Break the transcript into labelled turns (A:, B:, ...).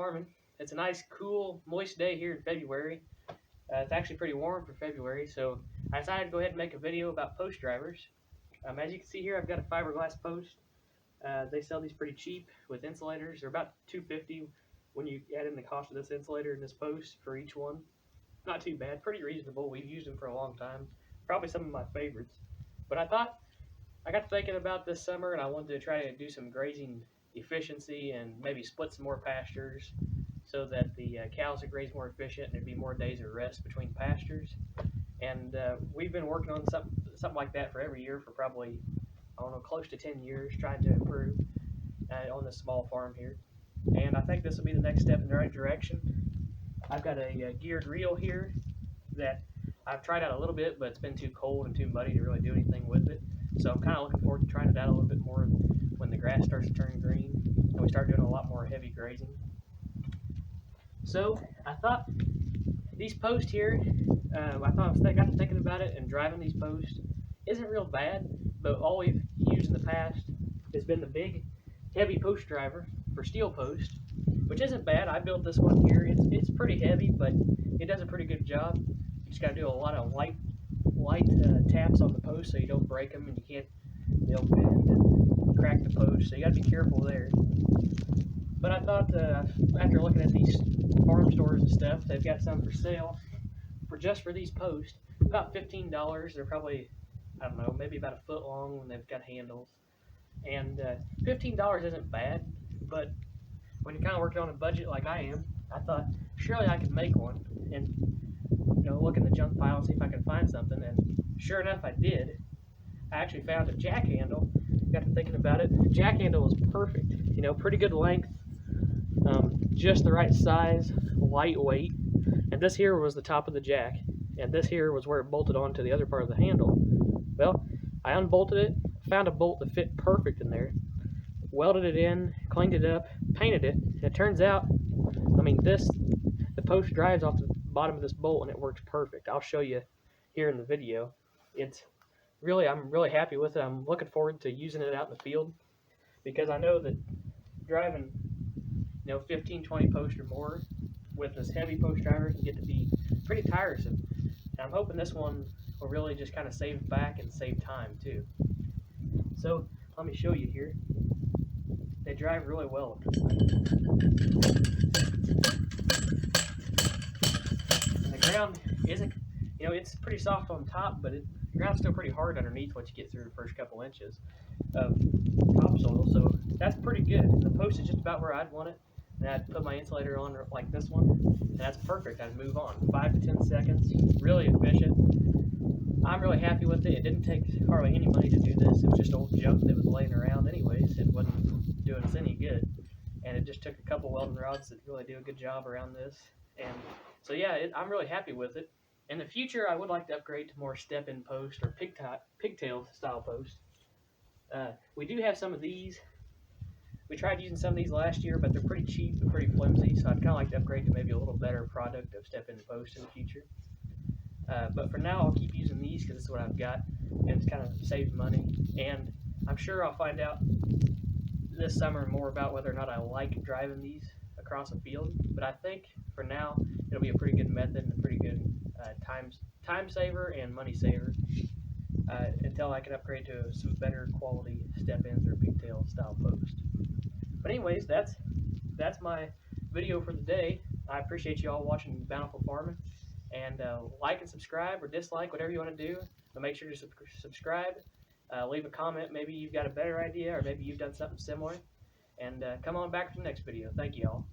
A: Farmin. It's a nice, cool, moist day here in February. It's actually pretty warm for February, so I decided to go ahead and make a video about post drivers. As you can see here, I've got a fiberglass post. They sell these pretty cheap with insulators. They're about $2.50 when you add in the cost of this insulator and this post for each one. Not too bad, pretty reasonable. We've used them for a long time. Probably some of my favorites. But I got thinking about this summer and I wanted to try to do some grazing efficiency and maybe split some more pastures so that the cows would graze more efficient and there'd be more days of rest between pastures. And we've been working on something like that for every year for probably, I don't know, close to 10 years, trying to improve on this small farm here. And I think this will be the next step in the right direction. I've got a geared reel here that I've tried out a little bit, but it's been too cold and too muddy to really do anything with it. So I'm kind of looking forward to trying it out a little bit more when the grass starts to turn green and we start doing a lot more heavy grazing. So I thought these posts here, I got to thinking about it, and driving these posts isn't real bad, but all we've used in the past has been the big heavy post driver for steel post, which isn't bad. I built this one here. It's pretty heavy, but it does a pretty good job. You just got to do a lot of light taps on the post so you don't break them and they'll bend and crack the post, so you got to be careful there. But I thought after looking at these farm stores and stuff, they've got some for sale just for these posts, about $15. They're probably, I don't know, maybe about a foot long when they've got handles. And $15 isn't bad, but when you're kind of working on a budget like I am, I thought surely I could make one and look in the junk pile and see if I could find something. And sure enough, I did. I actually found a jack handle. Got to thinking about it. The jack handle was perfect. Pretty good length, just the right size, lightweight. And this here was the top of the jack, and this here was where it bolted onto the other part of the handle. Well, I unbolted it, found a bolt that fit perfect in there, welded it in, cleaned it up, painted it, and it turns out, the post drives off the bottom of this bolt and it works perfect. I'll show you here in the video. I'm really happy with it. I'm looking forward to using it out in the field because I know that driving 15, 20 posts or more with this heavy post driver can get to be pretty tiresome. And I'm hoping this one will really just kind of save back and save time too. So let me show you here. They drive really well. And the ground isn't, it's pretty soft on top, but the ground's still pretty hard underneath once you get through the first couple inches of topsoil. So that's pretty good. And the post is just about where I'd want it. And I'd put my insulator on like this one, and that's perfect. I'd move on. 5 to 10 seconds, really efficient. I'm really happy with it. It didn't take hardly any money to do this. It was just old junk that was laying around anyways. It wasn't doing us any good. And it just took a couple welding rods that really do a good job around this. And so yeah, I'm really happy with it. In the future, I would like to upgrade to more step-in post or pigtail style post. We do have some of these. We tried using some of these last year, but they're pretty cheap and pretty flimsy, so I'd kind of like to upgrade to maybe a little better product of step-in post in the future. But for now, I'll keep using these because it's what I've got, and it's kind of saved money. And I'm sure I'll find out this summer more about whether or not I like driving these across a field. But I think for now, it'll be a pretty good method and a pretty good time saver and money saver until I can upgrade to some better quality step-ins or pigtail style post. But anyways, that's my video for the day. I appreciate you all watching Bountiful Farmin, and like and subscribe or dislike, whatever you want to do. But make sure to subscribe. Leave a comment. Maybe you've got a better idea, or maybe you've done something similar. And come on back for the next video. Thank you all.